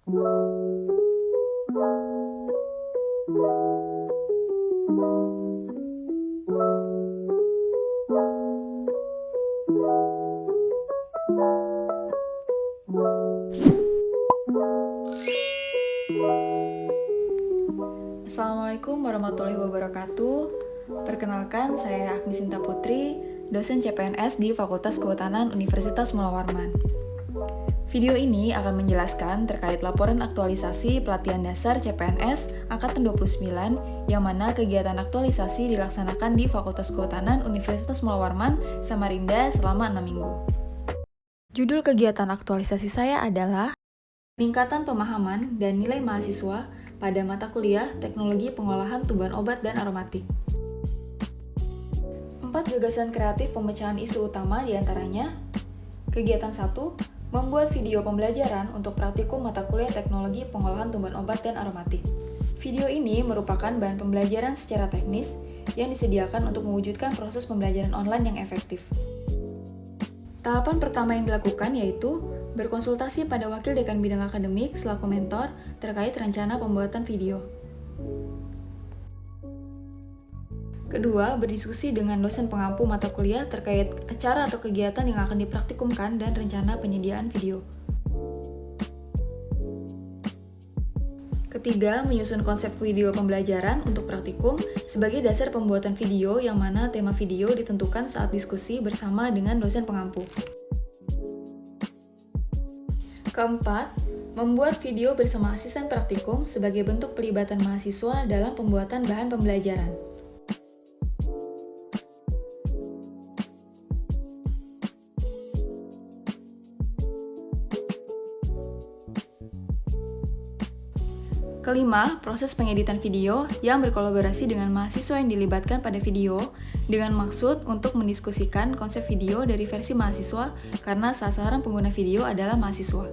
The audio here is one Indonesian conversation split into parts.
Assalamualaikum warahmatullahi wabarakatuh. Perkenalkan, saya Agmi Sinta Putri, dosen CPNS di Fakultas Kehutanan Universitas Mula Warman. Video ini akan menjelaskan terkait laporan aktualisasi pelatihan dasar CPNS Angkatan 29 yang mana kegiatan aktualisasi dilaksanakan di Fakultas Kehutanan Universitas Mula Warman, Samarinda selama 6 minggu. Judul kegiatan aktualisasi saya adalah Peningkatan Pemahaman dan Nilai Mahasiswa pada mata kuliah Teknologi Pengolahan Tumbuhan Obat dan Aromatik. 4 gagasan kreatif pemecahan isu utama diantaranya: kegiatan 1, membuat video pembelajaran untuk praktikum mata kuliah Teknologi Pengolahan Tumbuhan Obat dan Aromatik. Video ini merupakan bahan pembelajaran secara teknis yang disediakan untuk mewujudkan proses pembelajaran online yang efektif. Tahapan pertama yang dilakukan yaitu berkonsultasi pada wakil dekan bidang akademik selaku mentor terkait rencana pembuatan video. Kedua, berdiskusi dengan dosen pengampu mata kuliah terkait acara atau kegiatan yang akan dipraktikumkan dan rencana penyediaan video. Ketiga, menyusun konsep video pembelajaran untuk praktikum sebagai dasar pembuatan video yang mana tema video ditentukan saat diskusi bersama dengan dosen pengampu. Keempat, membuat video bersama asisten praktikum sebagai bentuk pelibatan mahasiswa dalam pembuatan bahan pembelajaran. Kelima, proses pengeditan video yang berkolaborasi dengan mahasiswa yang dilibatkan pada video dengan maksud untuk mendiskusikan konsep video dari versi mahasiswa karena sasaran pengguna video adalah mahasiswa.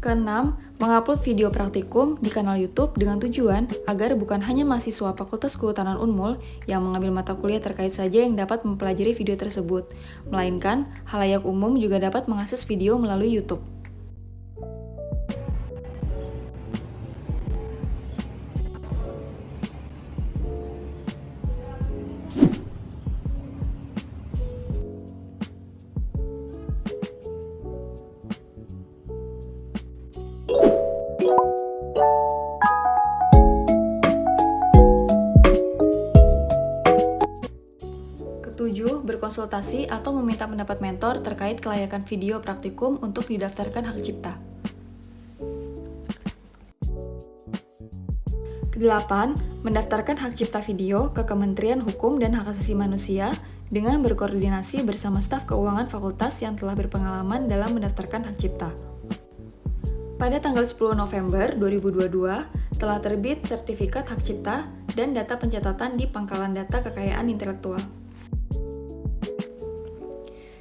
Keenam, mengupload video praktikum di kanal YouTube dengan tujuan agar bukan hanya mahasiswa Fakultas Kehutanan Unmul yang mengambil mata kuliah terkait saja yang dapat mempelajari video tersebut, melainkan khalayak umum juga dapat mengakses video melalui YouTube. Ketujuh, berkonsultasi atau meminta pendapat mentor terkait kelayakan video praktikum untuk didaftarkan hak cipta. Kedelapan, mendaftarkan hak cipta video ke Kementerian Hukum dan Hak Asasi Manusia dengan berkoordinasi bersama staf keuangan fakultas yang telah berpengalaman dalam mendaftarkan hak cipta. Pada tanggal 10 November 2022, telah terbit sertifikat hak cipta dan data pencatatan di Pangkalan Data Kekayaan Intelektual.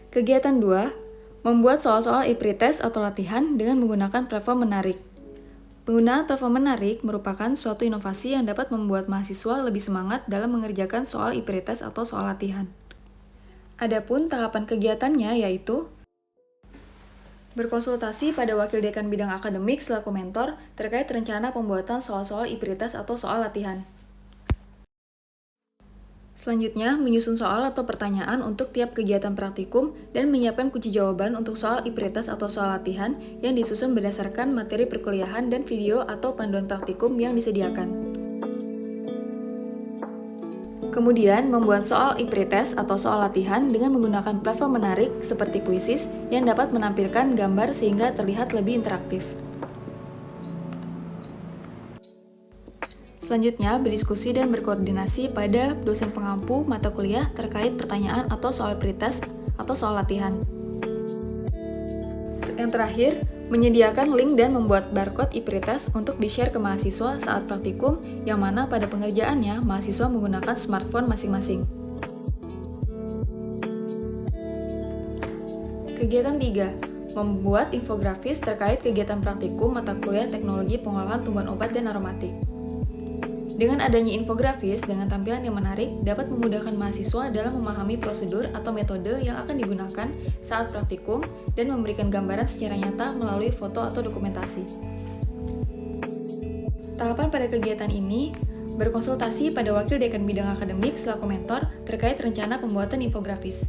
Kegiatan 2, membuat soal-soal e-pretest atau latihan dengan menggunakan platform Menarik. Penggunaan platform Menarik merupakan suatu inovasi yang dapat membuat mahasiswa lebih semangat dalam mengerjakan soal e-pretest atau soal latihan. Adapun tahapan kegiatannya yaitu berkonsultasi pada wakil dekan bidang akademik selaku mentor terkait rencana pembuatan soal-soal e-pretest atau soal latihan. Selanjutnya, menyusun soal atau pertanyaan untuk tiap kegiatan praktikum dan menyiapkan kunci jawaban untuk soal e-pretest atau soal latihan yang disusun berdasarkan materi perkuliahan dan video atau panduan praktikum yang disediakan. Kemudian, membuat soal e-pretest atau soal latihan dengan menggunakan platform Menarik seperti Quizizz yang dapat menampilkan gambar sehingga terlihat lebih interaktif. Selanjutnya, berdiskusi dan berkoordinasi pada dosen pengampu mata kuliah terkait pertanyaan atau soal pretest atau soal latihan. Yang terakhir, menyediakan link dan membuat barcode e-pretest untuk di-share ke mahasiswa saat praktikum yang mana pada pengerjaannya mahasiswa menggunakan smartphone masing-masing. Kegiatan 3, membuat infografis terkait kegiatan praktikum mata kuliah Teknologi Pengolahan Tumbuhan Obat dan Aromatik. Dengan adanya infografis dengan tampilan yang menarik dapat memudahkan mahasiswa dalam memahami prosedur atau metode yang akan digunakan saat praktikum dan memberikan gambaran secara nyata melalui foto atau dokumentasi. Tahapan pada kegiatan ini berkonsultasi pada Wakil Dekan Bidang Akademik selaku mentor terkait rencana pembuatan infografis.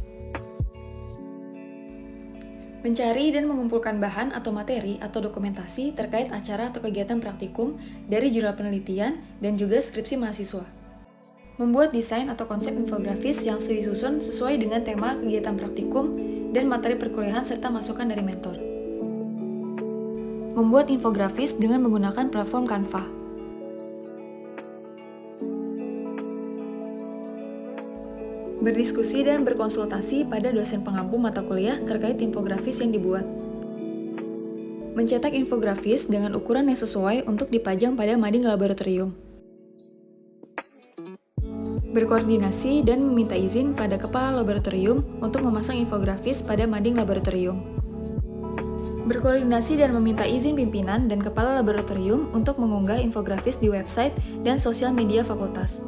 Mencari dan mengumpulkan bahan atau materi atau dokumentasi terkait acara atau kegiatan praktikum dari jurnal penelitian dan juga skripsi mahasiswa. Membuat desain atau konsep infografis yang disusun sesuai dengan tema kegiatan praktikum dan materi perkuliahan serta masukan dari mentor. Membuat infografis dengan menggunakan platform Canva. Berdiskusi dan berkonsultasi pada dosen pengampu mata kuliah terkait infografis yang dibuat. Mencetak infografis dengan ukuran yang sesuai untuk dipajang pada mading laboratorium. Berkoordinasi dan meminta izin pada kepala laboratorium untuk memasang infografis pada mading laboratorium. Berkoordinasi dan meminta izin pimpinan dan kepala laboratorium untuk mengunggah infografis di website dan sosial media fakultas.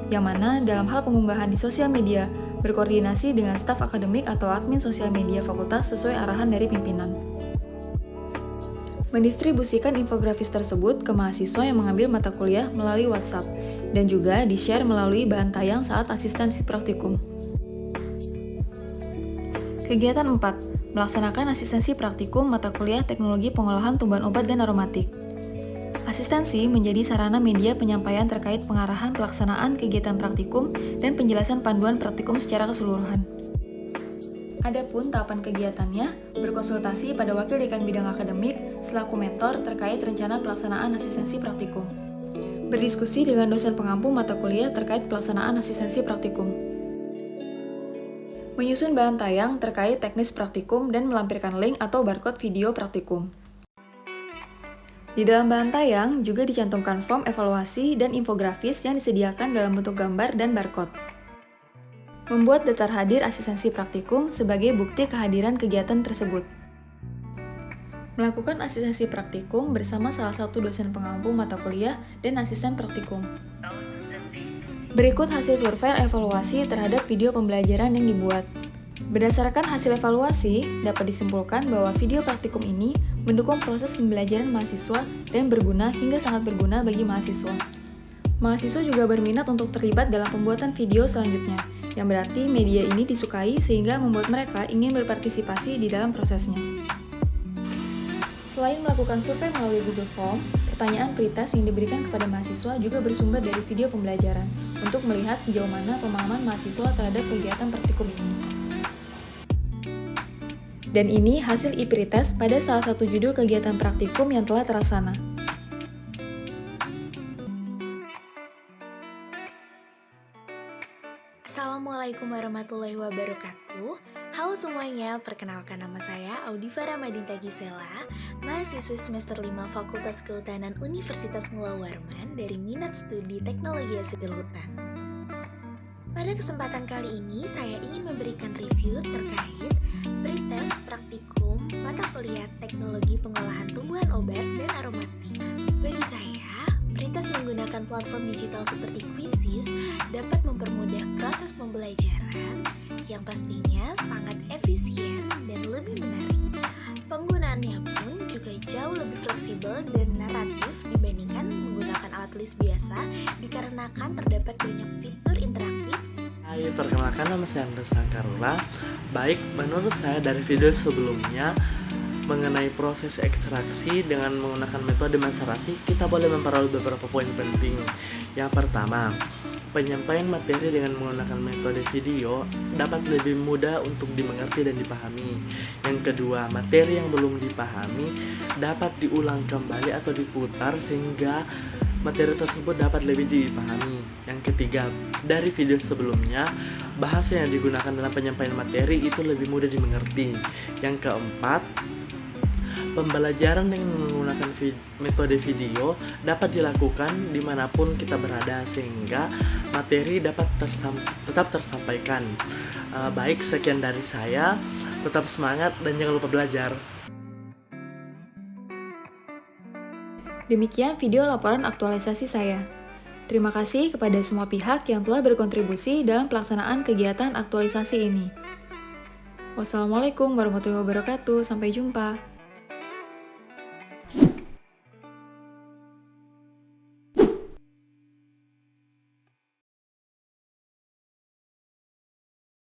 Yang mana dalam hal pengunggahan di sosial media, berkoordinasi dengan staf akademik atau admin sosial media fakultas sesuai arahan dari pimpinan. Mendistribusikan infografis tersebut ke mahasiswa yang mengambil mata kuliah melalui WhatsApp, dan juga di-share melalui bahan tayang saat asistensi praktikum. Kegiatan 4. Melaksanakan asistensi praktikum mata kuliah Teknologi Pengolahan Tumbuhan Obat dan Aromatik. Asistensi menjadi sarana media penyampaian terkait pengarahan pelaksanaan kegiatan praktikum dan penjelasan panduan praktikum secara keseluruhan. Adapun tahapan kegiatannya, berkonsultasi pada Wakil Dekan Bidang Akademik selaku mentor terkait rencana pelaksanaan asistensi praktikum. Berdiskusi dengan dosen pengampu mata kuliah terkait pelaksanaan asistensi praktikum. Menyusun bahan tayang terkait teknis praktikum dan melampirkan link atau barcode video praktikum. Di dalam bahan tayang juga dicantumkan form evaluasi dan infografis yang disediakan dalam bentuk gambar dan barcode. Membuat daftar hadir asistensi praktikum sebagai bukti kehadiran kegiatan tersebut. Melakukan asistensi praktikum bersama salah satu dosen pengampu mata kuliah dan asisten praktikum. Berikut hasil survei evaluasi terhadap video pembelajaran yang dibuat. Berdasarkan hasil evaluasi, dapat disimpulkan bahwa video praktikum ini mendukung proses pembelajaran mahasiswa dan berguna hingga sangat berguna bagi mahasiswa. Mahasiswa juga berminat untuk terlibat dalam pembuatan video selanjutnya, yang berarti media ini disukai sehingga membuat mereka ingin berpartisipasi di dalam prosesnya. Selain melakukan survei melalui Google Form, pertanyaan pretest yang diberikan kepada mahasiswa juga bersumber dari video pembelajaran untuk melihat sejauh mana pemahaman mahasiswa terhadap kegiatan praktikum ini. Dan ini hasil e-pretest pada salah satu judul kegiatan praktikum yang telah terlaksana. Assalamualaikum warahmatullahi wabarakatuh. Halo semuanya, perkenalkan nama saya Audiva Ramadinta Gisela, mahasiswa semester 5 Fakultas Kehutanan Universitas Mula Warman dari Minat Studi Teknologi Hasil Hutan. Pada kesempatan kali ini, saya ingin memberikan review terkait pretest praktikum mata kuliah Teknologi Pengolahan Tumbuhan Obat dan Aromatik. Bagi saya, pretest menggunakan platform digital seperti Quizizz dapat mempermudah proses pembelajaran yang pastinya sangat efisien dan lebih menarik. Penggunaannya pun juga jauh lebih fleksibel dan naratif dibandingkan menggunakan alat tulis biasa dikarenakan terdapat banyak fitur interaktif. Hai, perkenalkan nama saya Andres Sangkarula. Baik, menurut saya dari video sebelumnya mengenai proses ekstraksi dengan menggunakan metode maserasi, kita boleh memperoleh beberapa poin penting. Yang pertama, penyampaian materi dengan menggunakan metode video dapat lebih mudah untuk dimengerti dan dipahami. Yang kedua, materi yang belum dipahami dapat diulang kembali atau diputar sehingga materi tersebut dapat lebih dipahami. Yang ketiga, dari video sebelumnya, bahasa yang digunakan dalam penyampaian materi itu lebih mudah dimengerti. Yang keempat, pembelajaran dengan menggunakan metode video dapat dilakukan dimanapun kita berada sehingga materi dapat tetap tersampaikan. Baik, sekian dari saya. Tetap semangat dan jangan lupa belajar. Demikian video laporan aktualisasi saya. Terima kasih kepada semua pihak yang telah berkontribusi dalam pelaksanaan kegiatan aktualisasi ini. Wassalamualaikum warahmatullahi wabarakatuh. Sampai jumpa.